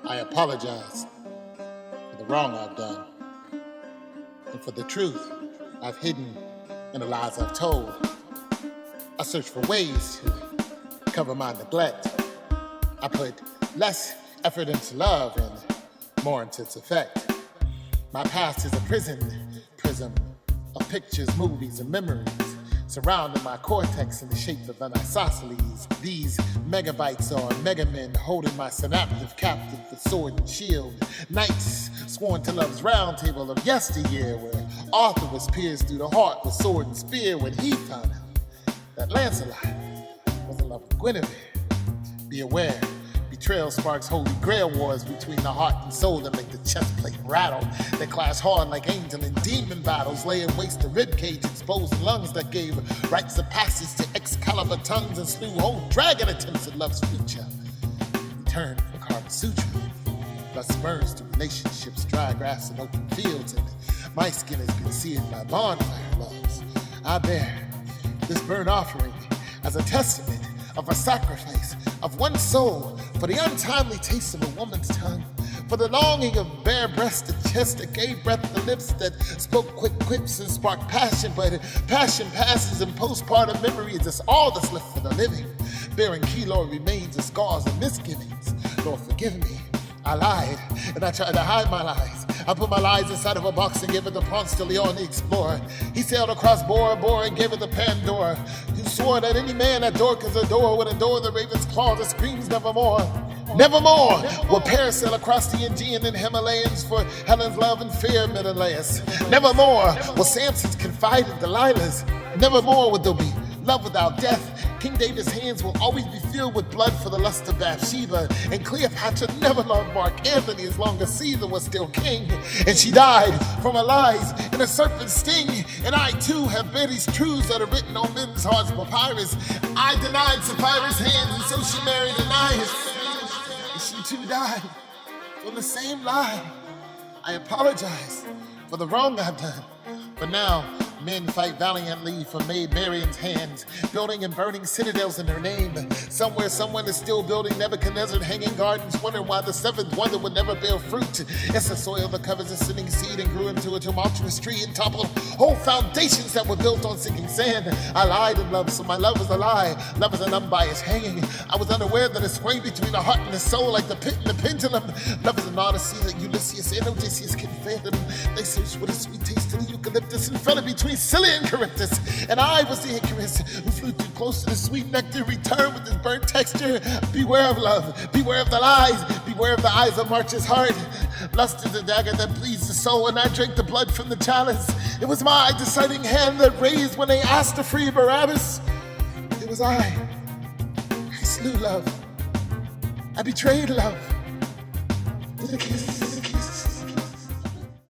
I apologize for the wrong I've done and for the truth I've hidden and the lies I've told. I search for ways to cover my neglect. I put less effort into love and more into its effect. My past is a prism of pictures, movies, and memories surrounding my cortex in the shape of an isosceles. These megabytes are megamen holding my synaptive captive with sword and shield. Knights sworn to love's round table of yesteryear, where Arthur was pierced through the heart with sword and spear when he found out that Lancelot was in love with Guinevere. Be aware, betrayal sparks holy grail wars between the heart and soul that make the chest plate rattle. They clash hard like angel and demon battles, laying waste to ribcage, exposing lungs that gave rites of passage to Excalibur tongues and slew whole dragon attempts at love's future. Return for Kama Sutra, thus burns to relationships, dry grass and open fields, and my skin has been seared by bonfire loves. I bear this burnt offering as a testament of a sacrifice of one soul for the untimely taste of a woman's tongue, for the longing of bare-breasted chest that gave breath to lips that spoke quick quips and sparked passion, but passion passes and postpartum memory is just all that's left for the living. Bearing keloid remains of scars and misgivings. Lord, forgive me. I lied, and I tried to hide my lies. I put my lies inside of a box and gave it to Ponce de Leon the Explorer. He sailed across Bora Bora and gave it to Pandora, who swore that any man that Dorcas adore would adore the raven's claw that screams nevermore. Nevermore will Paris sail across the Aegean and Himalayas for Helen's love and fear, Menelaus. Nevermore will Samson's confide in Delilah's. Nevermore will there be love without death. King David's hands will always be filled with blood for the lust of Bathsheba. And Cleopatra never loved Mark Antony as long as Caesar was still king. And she died from her lies and a serpent's sting. And I too have bear these truths that are written on men's hearts papyrus. I denied Sapphira's hands and so she married Ananias. And she too died from the same lie. I apologize for the wrong I've done. But now, men fight valiantly for Maid Marian's hands, building and burning citadels in her name. Somewhere, someone is still building Nebuchadnezzar hanging gardens, wondering why the seventh wonder would never bear fruit. It's the soil that covers a sinning seed and grew into a tumultuous tree and toppled whole foundations that were built on sinking sand. I lied in love, so my love is a lie. Love is an unbiased hanging. I was unaware that it swayed between the heart and the soul like the pit and the pendulum. Love is an odyssey that Ulysses and Odysseus can fathom. They searched with a sweet taste of the eucalyptus and fell in between Scylla and Charybdis, and I was the Icarus who flew too close to the sweet nectar, returned with this burnt texture. Beware of love, beware of the lies, beware of the eyes of March's heart. Lust is a dagger that bleeds the soul, and I drank the blood from the chalice. It was my deciding hand that raised when they asked to free Barabbas. It was I slew love. I betrayed love with a kiss.